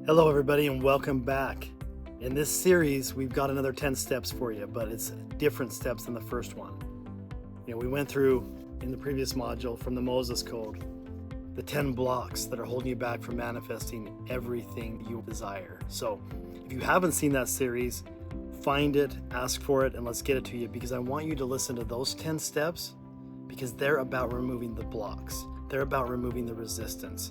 Hello everybody and welcome back. In this series, we've got another 10 steps for you, but it's different steps than the first one. We went through in the previous module from the Moses Code, the 10 blocks that are holding you back from manifesting everything you desire. So if you haven't seen that series, find it, ask for it, and let's get it to you, because I want you to listen to those 10 steps because they're about removing the blocks. They're about removing the resistance.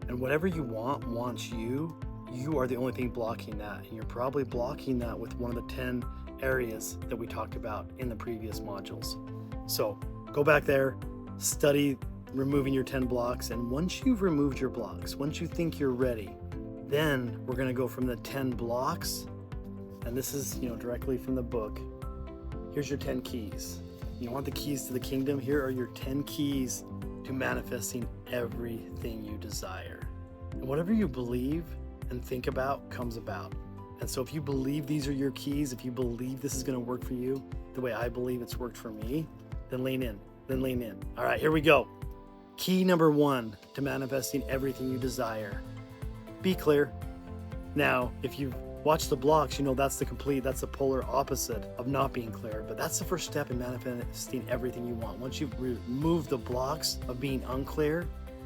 And whatever you wants you. You are the only thing blocking that. And you're probably blocking that with one of the 10 areas that we talked about in the previous modules. So go back there, study removing your 10 blocks. And once you've removed your blocks, once you think you're ready, then we're going to go from the 10 blocks. And this is, directly from the book. Here's your 10 keys. You want the keys to the kingdom? Here are your 10 keys to manifesting everything you desire. And whatever you believe and think about comes about. And so if you believe these are your keys, if you believe this is going to work for you the way I believe it's worked for me, then lean in. All right, here we go. Key number 1 to manifesting everything you desire: be clear. Now, if you've watched the blocks, that's the polar opposite of not being clear, but that's the first step in manifesting everything you want. Once you've removed the blocks of being unclear,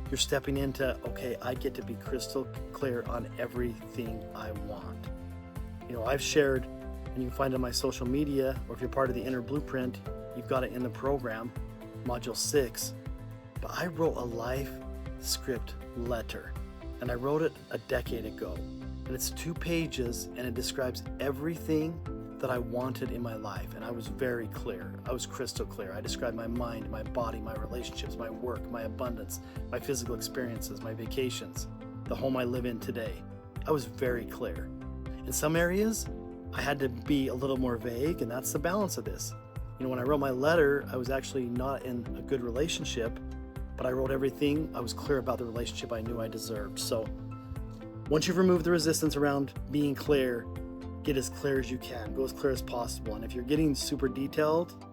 you're stepping into, okay, I get to be crystal clear on everything I want. I've shared, and you can find it on my social media, or if you're part of the Inner Blueprint, you've got it in the program, Module 6. But I wrote a life script letter, and I wrote it a decade ago. And it's 2 pages, and it describes everything that I wanted in my life. And I was very clear. I was crystal clear. I described my mind, my body, my relationships, my work, my abundance, my physical experiences, my vacations, the home I live in today. I was very clear. In some areas, I had to be a little more vague, and that's the balance of this. When I wrote my letter, I was actually not in a good relationship, but I wrote everything. I was clear about the relationship I knew I deserved. So once you've removed the resistance around being clear, get as clear as you can, go as clear as possible. And if you're getting super detailed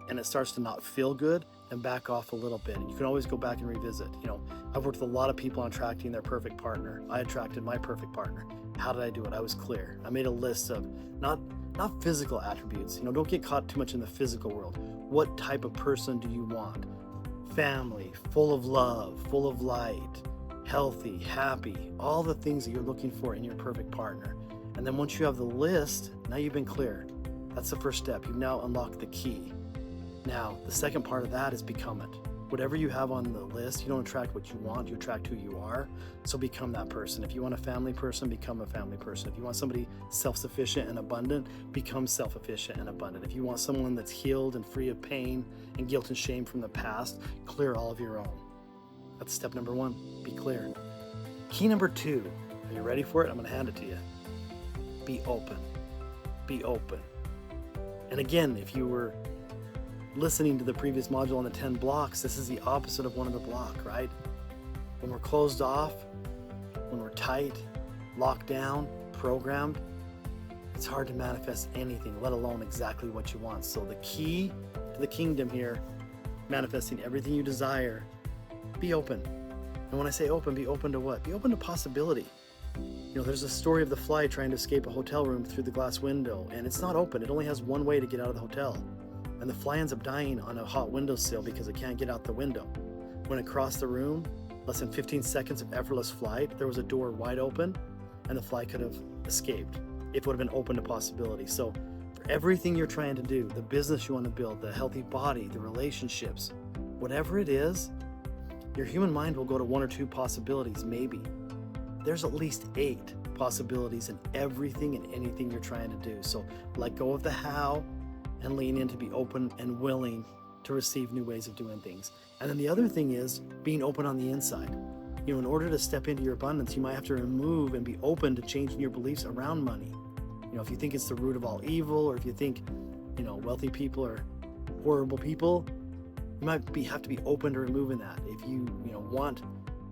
and it starts to not feel good, then back off a little bit. You can always go back and revisit. I've worked with a lot of people on attracting their perfect partner. I attracted my perfect partner. How did I do it? I was clear. I made a list of not physical attributes. Don't get caught too much in the physical world. What type of person do you want? Family, full of love, full of light, healthy, happy, all the things that you're looking for in your perfect partner. And then once you have the list, now you've been clear. That's the first step. You've now unlocked the key. Now, the second part of that is become it. Whatever you have on the list, you don't attract what you want, you attract who you are. So become that person. If you want a family person, become a family person. If you want somebody self-sufficient and abundant, become self-sufficient and abundant. If you want someone that's healed and free of pain and guilt and shame from the past, clear all of your own. That's step number 1, be clear. Key number 2, are you ready for it? I'm going to hand it to you. Be open. Be open. And again, if you were listening to the previous module on the 10 blocks, this is the opposite of one of the block, right? When we're closed off, when we're tight, locked down, programmed, it's hard to manifest anything, let alone exactly what you want. So the key to the kingdom here, manifesting everything you desire, be open. And when I say open, be open to what? Be open to possibility. There's a story of the fly trying to escape a hotel room through the glass window, and it's not open. It only has one way to get out of the hotel. And the fly ends up dying on a hot windowsill because it can't get out the window. When it crossed the room, less than 15 seconds of effortless flight, there was a door wide open, and the fly could have escaped if it would have been open to possibility. So for everything you're trying to do, the business you want to build, the healthy body, the relationships, whatever it is, your human mind will go to 1 or 2 possibilities, maybe. There's at least 8 possibilities in everything and anything you're trying to do. So let go of the how and lean in to be open and willing to receive new ways of doing things. And then the other thing is being open on the inside. In order to step into your abundance, you might have to remove and be open to changing your beliefs around money. If you think it's the root of all evil, or if you think, wealthy people are horrible people, you might have to be open to removing that. If you want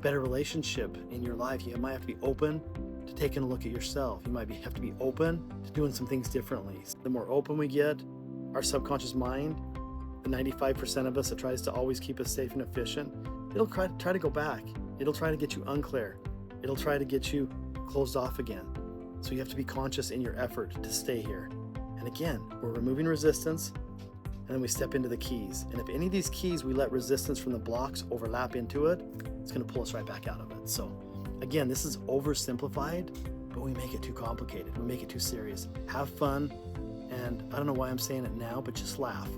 better relationship in your life, you might have to be open to taking a look at yourself. You might have to be open to doing some things differently. The more open we get, our subconscious mind, the 95% of us that tries to always keep us safe and efficient, it'll try to go back. It'll try to get you unclear. It'll try to get you closed off again. So you have to be conscious in your effort to stay here. And again, we're removing resistance, and then we step into the keys. And if any of these keys we let resistance from the blocks overlap into it, it's going to pull us right back out of it. So again, this is oversimplified, but we make it too complicated. We make it too serious. Have fun. And I don't know why I'm saying it now, but just laugh.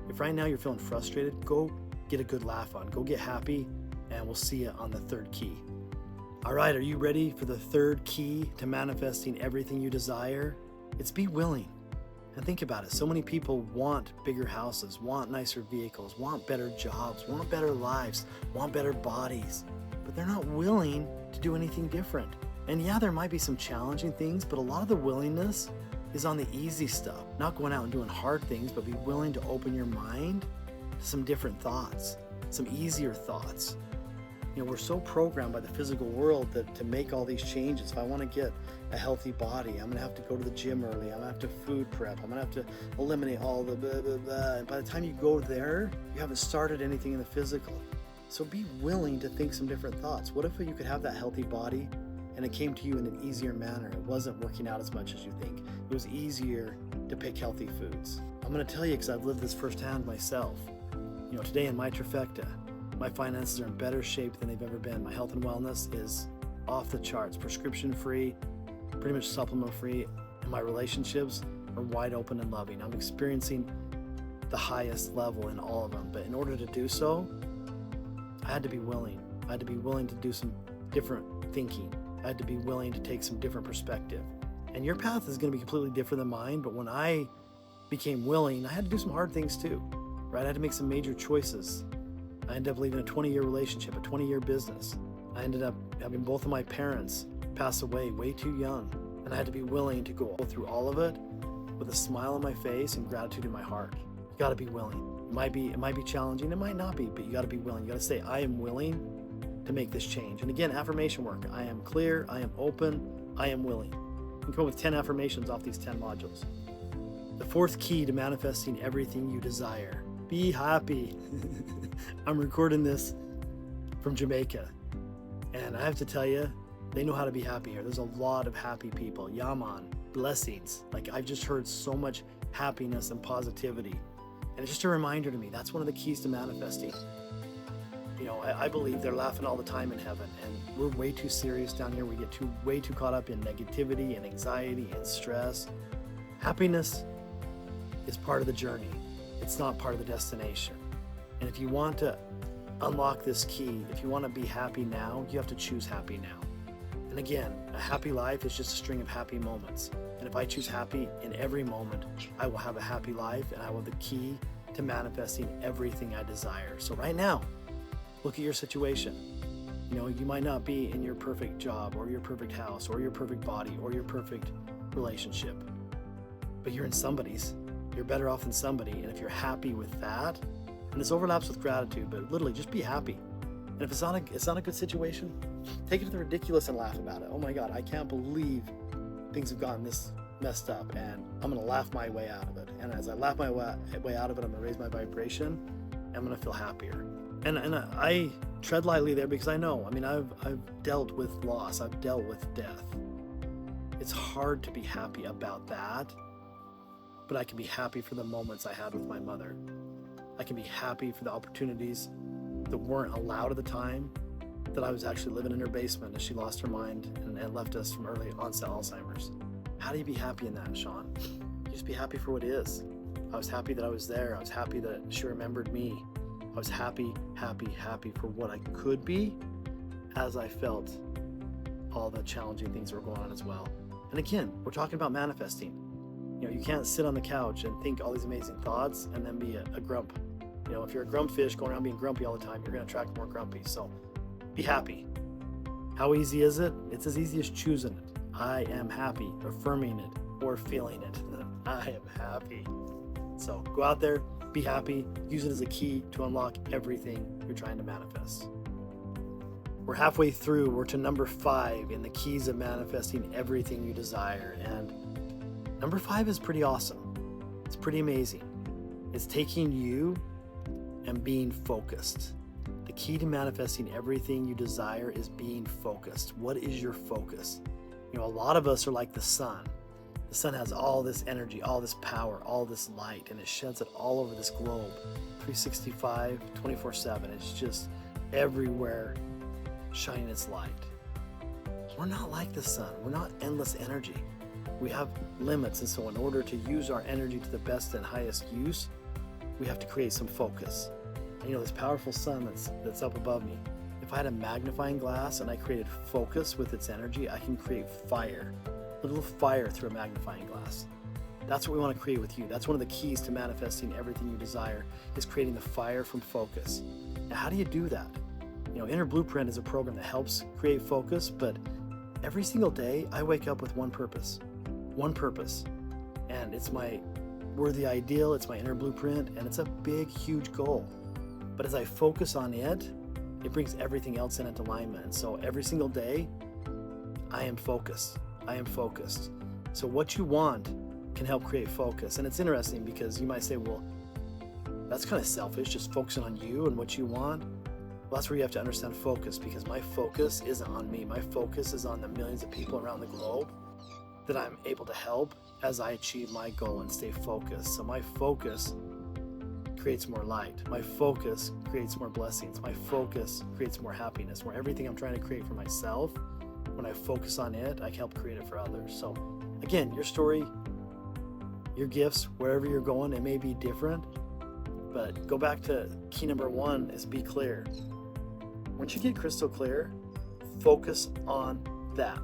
If right now you're feeling frustrated, go get a good laugh on. Go get happy, and we'll see you on the third key. All right, are you ready for the third key to manifesting everything you desire? It's be willing. And think about it. So many people want bigger houses, want nicer vehicles, want better jobs, want better lives, want better bodies, but they're not willing to do anything different. And yeah, there might be some challenging things, but a lot of the willingness is on the easy stuff. Not going out and doing hard things, but be willing to open your mind to some different thoughts, some easier thoughts. You know, we're so programmed by the physical world that to make all these changes. If I want to get a healthy body, I'm going to have to go to the gym early. I'm going to have to food prep. I'm going to have to eliminate all the blah, blah, blah. And by the time you go there, you haven't started anything in the physical. So be willing to think some different thoughts. What if you could have that healthy body and it came to you in an easier manner? It wasn't working out as much as you think. It was easier to pick healthy foods. I'm going to tell you because I've lived this firsthand myself. You know, today in my trifecta, my finances are in better shape than they've ever been. My health and wellness is off the charts, prescription free, pretty much supplement free, and my relationships are wide open and loving. I'm experiencing the highest level in all of them. But in order to do so, I had to be willing. I had to be willing to do some different thinking. I had to be willing to take some different perspective. And your path is going to be completely different than mine, but when I became willing, I had to do some hard things too, right? I had to make some major choices. I ended up leaving a 20-year relationship, a 20-year business. I ended up having both of my parents pass away way too young. And I had to be willing to go through all of it with a smile on my face and gratitude in my heart. You got to be willing. It might be challenging. It might not be, but you got to be willing. You got to say, I am willing to make this change. And again, affirmation work. I am clear. I am open. I am willing. You can come up with 10 affirmations off these 10 modules. The fourth key to manifesting everything you desire. Be happy. I'm recording this from Jamaica, and I have to tell you, they know how to be happy here. There's a lot of happy people. Yaman, blessings. Like, I've just heard so much happiness and positivity, and it's just a reminder to me that's one of the keys to manifesting. You know, I believe they're laughing all the time in heaven, and we're way too serious down here. We get way too caught up in negativity and anxiety and stress. Happiness is part of the journey. It's not part of the destination. And if you want to unlock this key, if you want to be happy now, you have to choose happy now. And again, a happy life is just a string of happy moments. And if I choose happy in every moment, I will have a happy life, and I will have the key to manifesting everything I desire. So right now, look at your situation. You know, you might not be in your perfect job or your perfect house or your perfect body or your perfect relationship, but you're in somebody's. You're better off than somebody. And if you're happy with that, and this overlaps with gratitude, but literally just be happy. And if it's not a good situation, take it to the ridiculous and laugh about it. Oh my God, I can't believe things have gotten this messed up, and I'm gonna laugh my way out of it. And as I laugh my way out of it, I'm gonna raise my vibration, and I'm gonna feel happier. And I tread lightly there because I know, I've dealt with loss, I've dealt with death. It's hard to be happy about that, but I can be happy for the moments I had with my mother. I can be happy for the opportunities that weren't allowed at the time, that I was actually living in her basement as she lost her mind and left us from early onset Alzheimer's. How do you be happy in that, Shawn? You just be happy for what is. I was happy that I was there. I was happy that she remembered me. I was happy for what I could be as I felt all the challenging things that were going on as well. And again, we're talking about manifesting. You know, you can't sit on the couch and think all these amazing thoughts and then be a grump. You know, if you're a grump fish going around being grumpy all the time, you're going to attract more grumpies. So be happy. How easy is it? It's as easy as choosing it. I am happy, affirming it, or feeling it. I am happy. So go out there, be happy, use it as a key to unlock everything you're trying to manifest. We're halfway through. We're to number 5 in the keys of manifesting everything you desire. And number 5 is pretty awesome. It's pretty amazing. It's taking you and being focused. The key to manifesting everything you desire is being focused. What is your focus? A lot of us are like the sun. The sun has all this energy, all this power, all this light, and it sheds it all over this globe, 365, 24/7. It's just everywhere shining its light. We're not like the sun. We're not endless energy. We have limits, and so in order to use our energy to the best and highest use, we have to create some focus. And this powerful sun that's up above me, if I had a magnifying glass and I created focus with its energy, I can create fire, a little fire through a magnifying glass. That's what we want to create with you. That's one of the keys to manifesting everything you desire, is creating the fire from focus. Now, how do you do that? Inner Blueprint is a program that helps create focus, but every single day I wake up with one purpose, and it's my worthy ideal, it's my inner blueprint, and it's a big, huge goal. But as I focus on it, it brings everything else in into alignment. And so every single day, I am focused. So what you want can help create focus. And it's interesting because you might say, well, that's kind of selfish, just focusing on you and what you want. Well, that's where you have to understand focus, because my focus isn't on me. My focus is on the millions of people around the globe that I'm able to help as I achieve my goal and stay focused. So my focus creates more light. My focus creates more blessings. My focus creates more happiness. More everything I'm trying to create for myself, when I focus on it, I can help create it for others. So again, your story, your gifts, wherever you're going, it may be different, but go back to key number 1 is be clear. Once you get crystal clear, focus on that.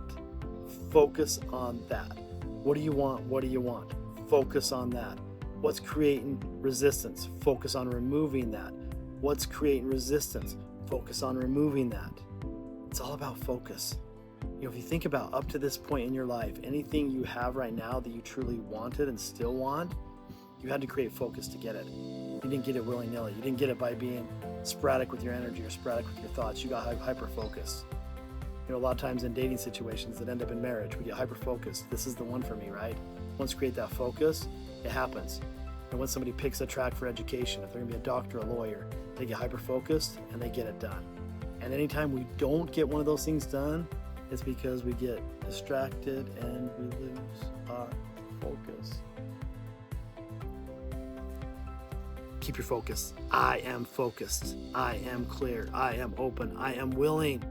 Focus on that. What do you want? What do you want? Focus on that. What's creating resistance? Focus on removing that. What's creating resistance? Focus on removing that. It's all about focus. If you think about up to this point in your life, anything you have right now that you truly wanted and still want, you had to create focus to get it. You didn't get it willy-nilly. You didn't get it by being sporadic with your energy or sporadic with your thoughts. You got hyper-focused. A lot of times in dating situations that end up in marriage, we get hyper-focused. This is the one for me, right? Once you create that focus, it happens. And when somebody picks a track for education, if they're going to be a doctor, a lawyer, they get hyper-focused and they get it done. And anytime we don't get one of those things done, it's because we get distracted and we lose our focus. Keep your focus. I am focused. I am clear. I am open. I am willing.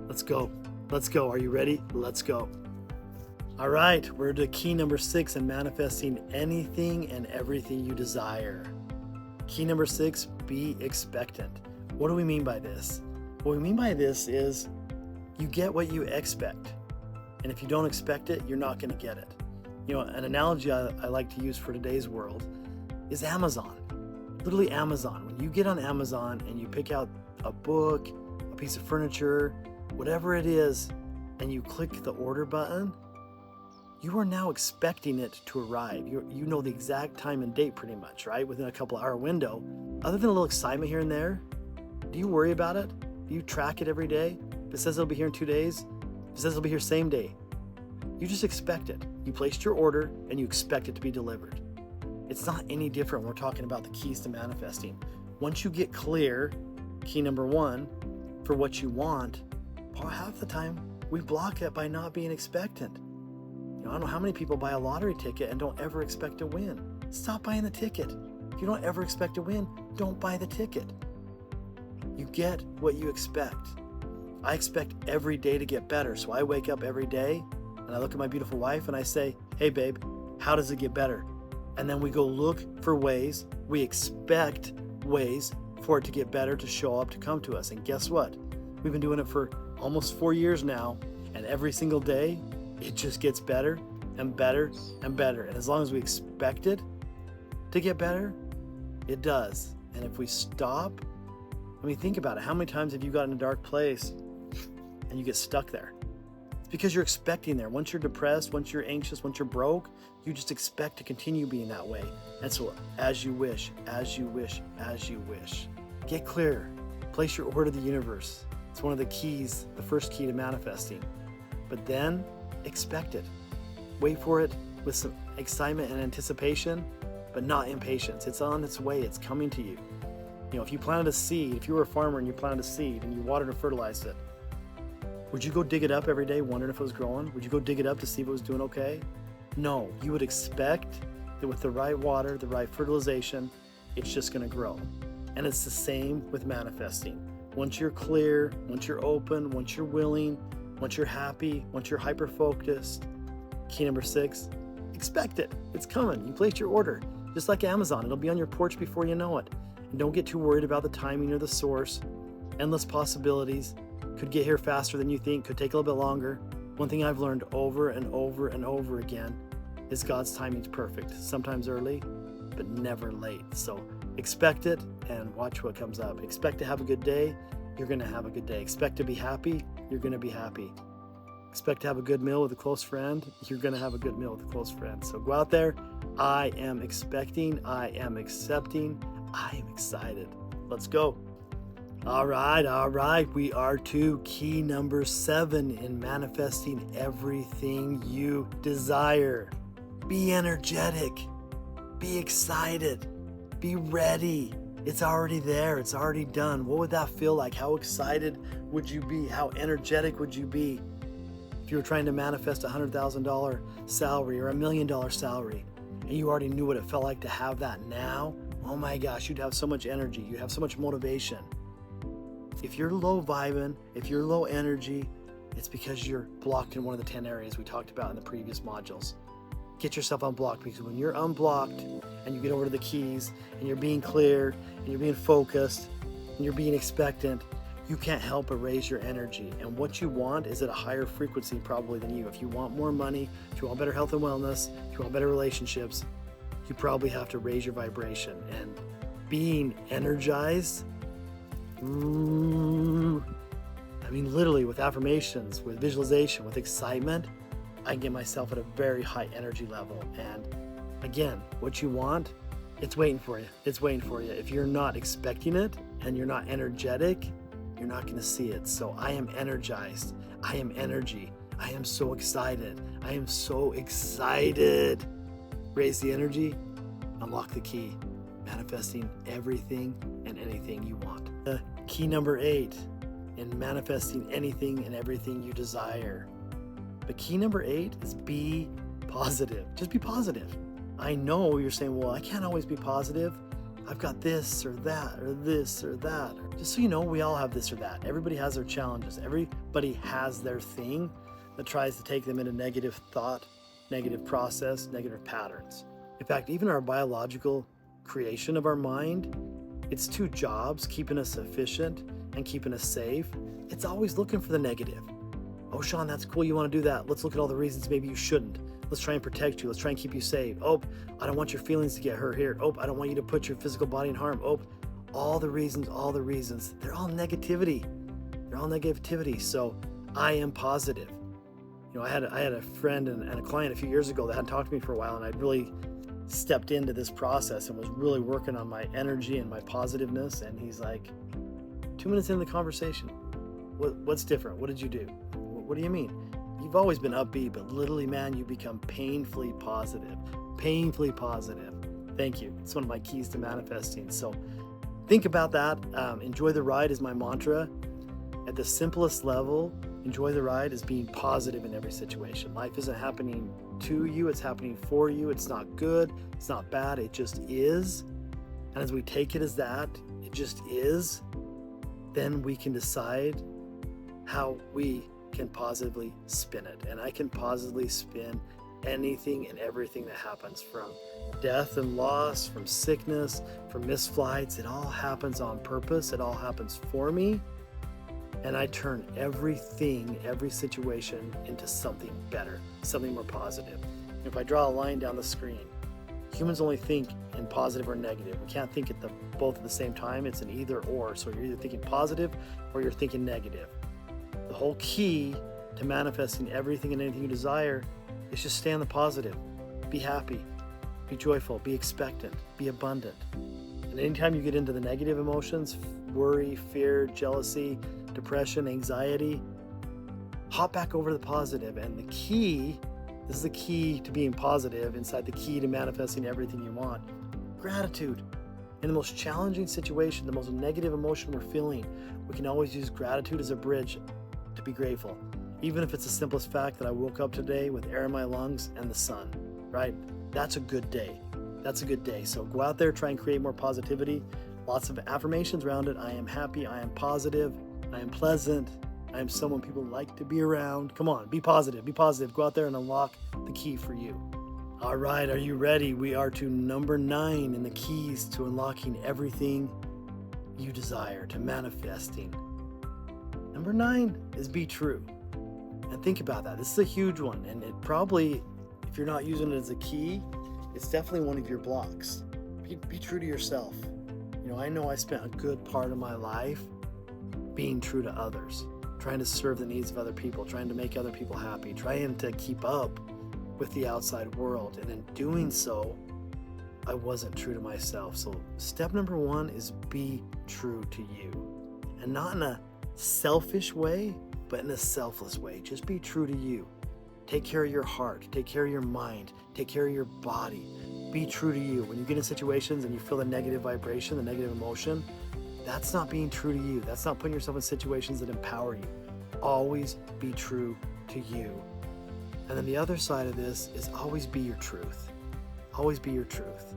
Let's go. Let's go. Are you ready? Let's go. All right. We're to key number 6 in manifesting anything and everything you desire. Key number 6, be expectant. What do we mean by this? What we mean by this is you get what you expect. And if you don't expect it, you're not going to get it. An analogy I like to use for today's world is Amazon. Literally Amazon. When you get on Amazon and you pick out a book, a piece of furniture, whatever it is, and you click the order button, you are now expecting it to arrive. You know the exact time and date pretty much, right? Within a couple hour window. Other than a little excitement here and there, do you worry about it? Do you track it every day? If it says it'll be here in 2 days, if it says it'll be here same day, you just expect it. You placed your order and you expect it to be delivered. It's not any different when we're talking about the keys to manifesting. Once you get clear, key number 1, for what you want, half the time we block it by not being expectant. I don't know how many people buy a lottery ticket and don't ever expect to win. Stop buying the ticket. If you don't ever expect to win, don't buy the ticket. You get what you expect. I expect every day to get better. So I wake up every day and I look at my beautiful wife and I say, hey babe, how does it get better? And then we go look for ways, we expect ways for it to get better, to show up, to come to us. And guess what? We've been doing it for almost 4 years now, and every single day, it just gets better and better and better. And as long as we expect it to get better, it does. And if we stop, think about it. How many times have you gotten in a dark place and you get stuck there? It's because you're expecting there. Once you're depressed, once you're anxious, once you're broke, you just expect to continue being that way. And so as you wish, as you wish, as you wish. Get clear. Place your order to the universe. It's one of the keys, the first key to manifesting. But then expect it. Wait for it with some excitement and anticipation, but not impatience. It's on its way. It's coming to you. If you planted a seed, if you were a farmer and you planted a seed and you watered and fertilized it, Would you go dig it up every day wondering if it was growing? Would you go dig it up to see if it was doing okay? No, you would expect that with the right water, the right fertilization, it's just going to grow. And it's the same with manifesting. Once you're clear, once you're open, once you're willing, once you're happy, once you're hyper-focused, key number 6, expect it. It's coming. You placed your order. Just like Amazon, it'll be on your porch before you know it. And don't get too worried about the timing or the source. Endless possibilities. Could get here faster than you think, could take a little bit longer. One thing I've learned over and over and over again is God's timing's perfect. Sometimes early, but never late. So expect it and watch what comes up. Expect to have a good day, you're going to have a good day. Expect to be happy, you're going to be happy. Expect to have a good meal with a close friend, you're going to have a good meal with a close friend. So go out there. I am expecting, I am accepting, I am excited. Let's go. All right. We are to key number 7 in manifesting everything you desire. Be energetic. Be excited. Be ready. It's already there. It's already done. What would that feel like? How excited would you be? How energetic would you be if you were trying to manifest a $100,000 salary or $1 million salary and you already knew what it felt like to have that now? Oh my gosh, you'd have so much energy. You'd have so much motivation. If you're low vibing, if you're low energy, it's because you're blocked in one of the 10 areas we talked about in the previous modules. Get yourself unblocked, because when you're unblocked and you get over to the keys and you're being clear and you're being focused and you're being expectant, you can't help but raise your energy. And what you want is at a higher frequency probably than you. If you want more money, if you want better health and wellness, if you want better relationships, you probably have to raise your vibration. And being energized, literally with affirmations, with visualization, with excitement, I can get myself at a very high energy level. And again, what you want, it's waiting for you. It's waiting for you. If you're not expecting it and you're not energetic, you're not going to see it. So I am energized. I am energy. I am so excited. I am so excited. Raise the energy, unlock the key, manifesting everything and anything you want. Key number 8 in manifesting anything and everything you desire. But key number 8 is be positive. Just be positive. I know you're saying, well, I can't always be positive. I've got this or that or this or that. Just so you know, we all have this or that. Everybody has their challenges. Everybody has their thing that tries to take them into negative thought, negative process, negative patterns. In fact, even our biological creation of our mind, it's 2 jobs, keeping us efficient and keeping us safe. It's always looking for the negative. Oh, Shawn, that's cool. You want to do that. Let's look at all the reasons maybe you shouldn't. Let's try and protect you. Let's try and keep you safe. Oh, I don't want your feelings to get hurt here. Oh, I don't want you to put your physical body in harm. Oh, all the reasons. They're all negativity. They're all negativity. So I am positive. You know, I had a friend and a client a few years ago that hadn't talked to me for a while, and I'd really stepped into this process and was really working on my energy and my positiveness. And he's like, 2 minutes into the conversation, what's different? What did you do? What do you mean? You've always been upbeat, but literally, man, you become painfully positive. Painfully positive. Thank you. It's one of my keys to manifesting. So think about that. Enjoy the ride is my mantra. At the simplest level, enjoy the ride is being positive in every situation. Life isn't happening to you, it's happening for you. It's not good, it's not bad, it just is. And as we take it as that, it just is, then we can decide how we can positively spin it. And I can positively spin anything and everything that happens, from death and loss, from sickness, from missed flights. It all happens on purpose. It all happens for me. And I turn everything, every situation into something better, something more positive. If I draw a line down the screen, humans only think in positive or negative. We can't think both at the same time. It's an either or. So you're either thinking positive or you're thinking negative. The whole key to manifesting everything and anything you desire is just stay on the positive. Be happy, be joyful, be expectant, be abundant. And anytime you get into the negative emotions, worry, fear, jealousy, depression, anxiety, hop back over to the positive. And this is the key to being positive, inside the key to manifesting everything you want. Gratitude. In the most challenging situation, the most negative emotion we're feeling, we can always use gratitude as a bridge to be grateful. Even if it's the simplest fact that I woke up today with air in my lungs and the sun, right? That's a good day. That's a good day. So go out there, try and create more positivity. Lots of affirmations around it. I am happy. I am positive. I am pleasant. I am someone people like to be around. Come on, be positive. Be positive. Go out there and unlock the key for you. All right, are you ready? We are to number 9 in the keys to unlocking everything you desire, to manifesting. Number 9 is be true. And think about that. This is a huge one. And it probably, if you're not using it as a key, it's definitely one of your blocks. Be true to yourself. I know I spent a good part of my life being true to others, trying to serve the needs of other people, trying to make other people happy, trying to keep up with the outside world. And in doing so, I wasn't true to myself. So step number 1 is be true to you. And not in a selfish way, but in a selfless way. Just be true to you. Take care of your heart. Take care of your mind. Take care of your body. Be true to you. When you get in situations and you feel the negative vibration, the negative emotion, that's not being true to you. That's not putting yourself in situations that empower you. Always be true to you. And then the other side of this is always be your truth. Always be your truth.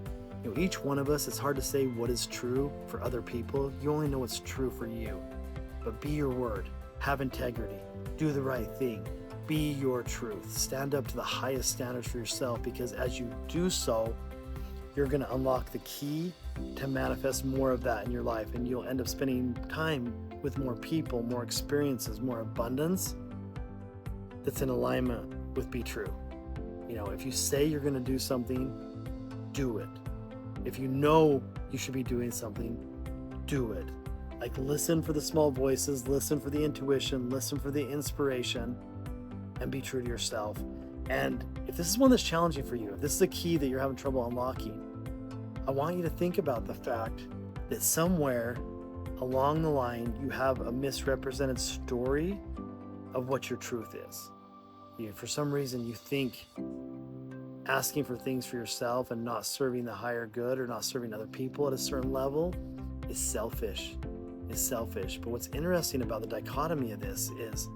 Each one of us, it's hard to say what is true for other people. You only know what's true for you. But be your word. Have integrity. Do the right thing. Be your truth. Stand up to the highest standards for yourself, because as you do so, you're going to unlock the key to manifest more of that in your life, and you'll end up spending time with more people, more experiences, more abundance that's in alignment with be true. If you say you're going to do something, do it. If you know you should be doing something, do it. Like, listen for the small voices, listen for the intuition, listen for the inspiration, and be true to yourself. And if this is one that's challenging for you, if this is a key that you're having trouble unlocking, I want you to think about the fact that somewhere along the line you have a misrepresented story of what your truth is. For some reason you think asking for things for yourself and not serving the higher good or not serving other people at a certain level is selfish. But what's interesting about the dichotomy of this is,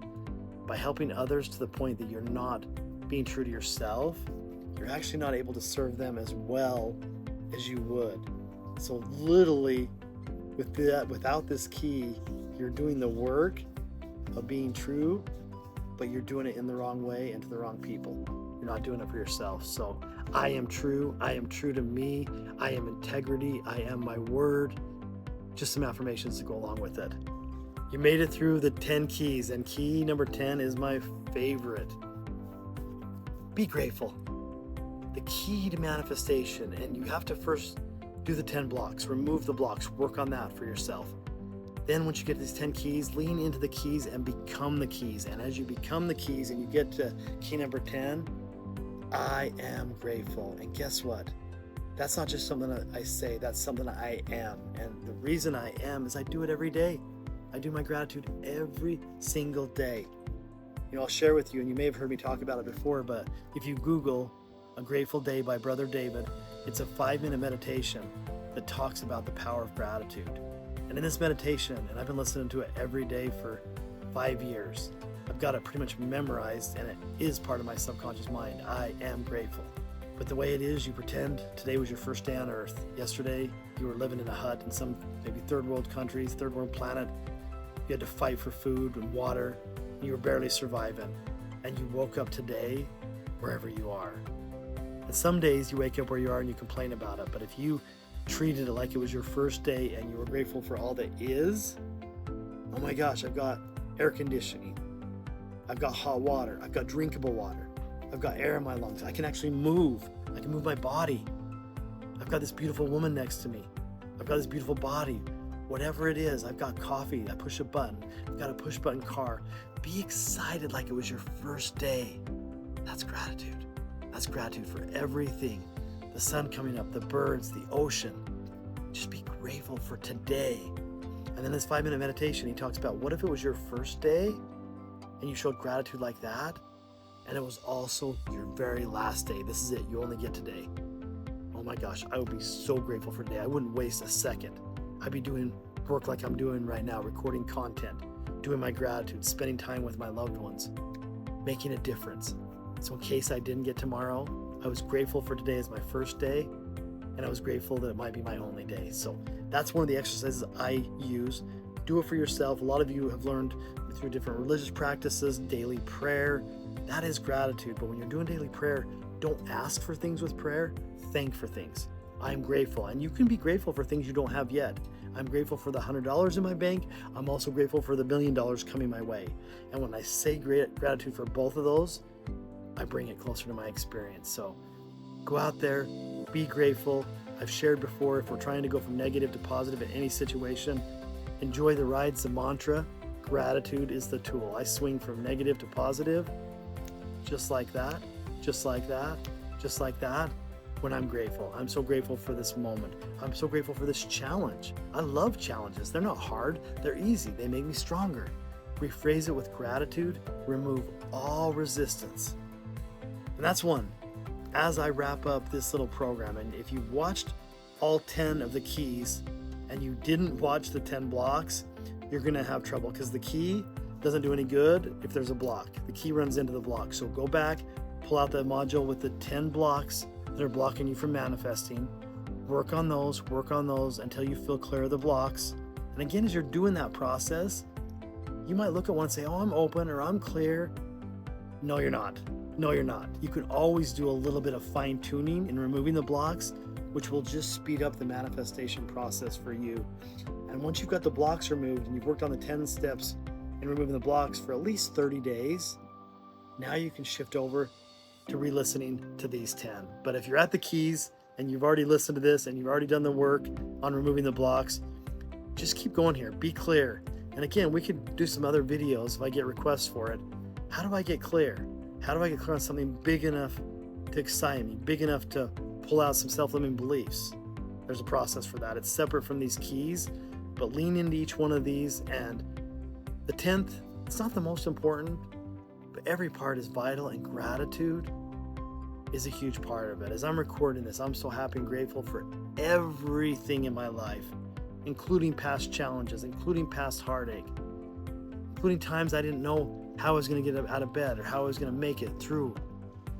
by helping others to the point that you're not being true to yourself, you're actually not able to serve them as well as you would. So literally, without this key, you're doing the work of being true, but you're doing it in the wrong way and to the wrong people. You're not doing it for yourself. So I am true to me, I am integrity, I am my word. Just some affirmations to go along with it. You made it through the 10 keys, and key number 10 is my favorite. Be grateful. The key to manifestation, and you have to first do the 10 blocks, remove the blocks, work on that for yourself. Then once you get these 10 keys, lean into the keys and become the keys. And as you become the keys and you get to key number 10, I am grateful. And guess what? That's not just something that I say, that's something I am. And the reason I am is I do it every day. I do my gratitude every single day. I'll share with you, and you may have heard me talk about it before, but if you Google A Grateful Day by Brother David, it's a 5-minute meditation that talks about the power of gratitude. And in this meditation, and I've been listening to it every day for 5 years, I've got it pretty much memorized, and it is part of my subconscious mind. I am grateful. But the way it is, you pretend today was your first day on Earth. Yesterday, you were living in a hut in some maybe third world countries, third world planet. You had to fight for food and water. And you were barely surviving. And you woke up today wherever you are. And some days you wake up where you are and you complain about it. But if you treated it like it was your first day and you were grateful for all that is, oh my gosh, I've got air conditioning. I've got hot water. I've got drinkable water. I've got air in my lungs. I can actually move. I can move my body. I've got this beautiful woman next to me. I've got this beautiful body. Whatever it is, I've got coffee. I push a button. I've got a push button car. Be excited like it was your first day. That's gratitude. That's gratitude for everything. The sun coming up, the birds, the ocean. Just be grateful for today. And then this 5-minute meditation, he talks about, what if it was your first day and you showed gratitude like that? And it was also your very last day. This is it. You only get today. Oh my gosh, I would be so grateful for today. I wouldn't waste a second. I'd be doing work like I'm doing right now, recording content, doing my gratitude, spending time with my loved ones, making a difference. So in case I didn't get tomorrow, I was grateful for today as my first day, and I was grateful that it might be my only day. So that's one of the exercises I use. Do it for yourself. A lot of you have learned through different religious practices, daily prayer. That is gratitude. But when you're doing daily prayer, don't ask for things with prayer, thank for things. I'm grateful. And you can be grateful for things you don't have yet. I'm grateful for the $100 in my bank. I'm also grateful for the $1 million coming my way. And when I say gratitude for both of those, I bring it closer to my experience. So go out there, be grateful. I've shared before, if we're trying to go from negative to positive in any situation, enjoy the ride's the mantra. Gratitude is the tool. I swing from negative to positive, just like that, just like that, just like that. When I'm grateful, I'm so grateful for this moment. I'm so grateful for this challenge. I love challenges. They're not hard, they're easy. They make me stronger. Rephrase it with gratitude, remove all resistance. And that's one. As I wrap up this little program, and if you watched all 10 of the keys and you didn't watch the 10 blocks, you're gonna have trouble, because the key doesn't do any good if there's a block. The key runs into the block. So go back, pull out the module with the 10 blocks that are blocking you from manifesting. Work on those until you feel clear of the blocks. And again, as you're doing that process, you might look at one and say, oh, I'm open or I'm clear. No, you're not. No, you're not. You can always do a little bit of fine tuning in removing the blocks, which will just speed up the manifestation process for you. And once you've got the blocks removed and you've worked on the 10 steps in removing the blocks for at least 30 days, now you can shift over to re-listening to these 10. But if you're at the keys and you've already listened to this and you've already done the work on removing the blocks, just keep going here. Be clear. And again, we could do some other videos if I get requests for it. How do I get clear? How do I get clear on something big enough to excite me, big enough to pull out some self-limiting beliefs? There's a process for that. It's separate from these keys, but lean into each one of these. And the 10th, it's not the most important, but every part is vital, and gratitude is a huge part of it. As I'm recording this, I'm so happy and grateful for everything in my life, including past challenges, including past heartache, including times I didn't know how I was going to get out of bed or how I was going to make it through.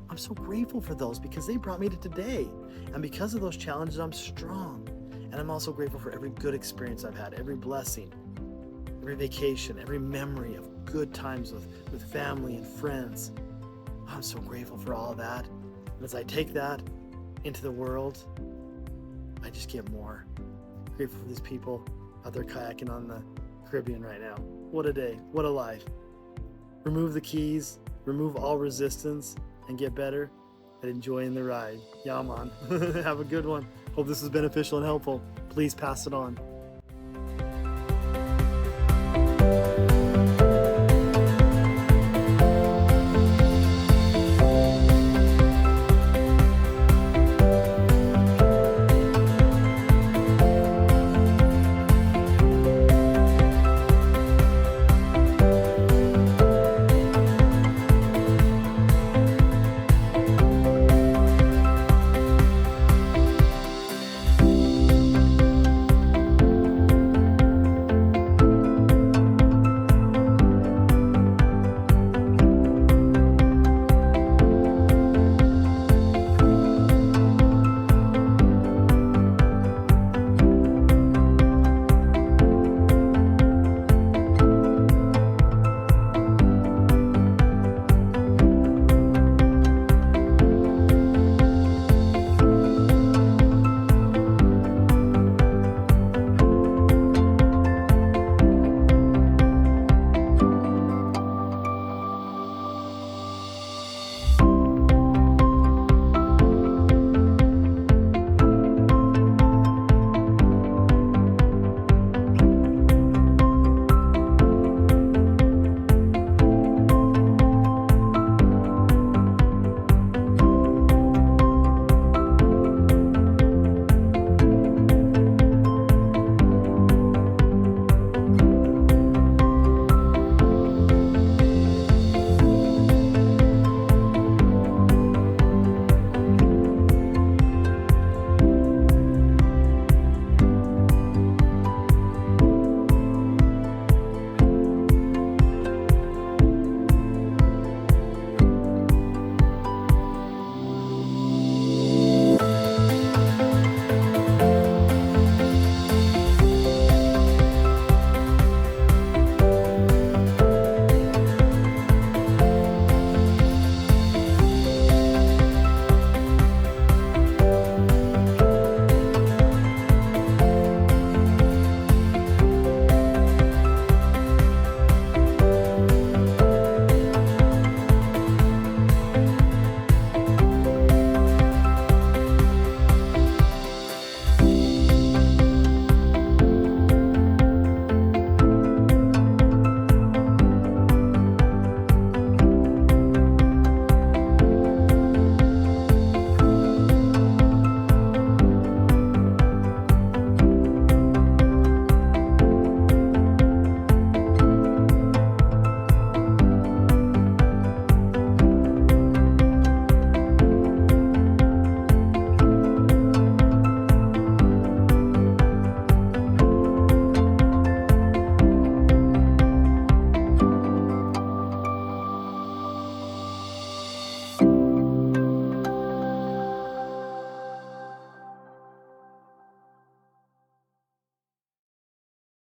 I'm so grateful for those because they brought me to today. And because of those challenges, I'm strong. And I'm also grateful for every good experience I've had, every blessing, every vacation, every memory of good times with family and friends. I'm so grateful for all that. And as I take that into the world, I just get more. Grateful for these people out there kayaking on the Caribbean right now. What a day, what a life. Remove the keys, remove all resistance, and get better at enjoying the ride. Yeah, man. Have a good one. Hope this is beneficial and helpful. Please pass it on.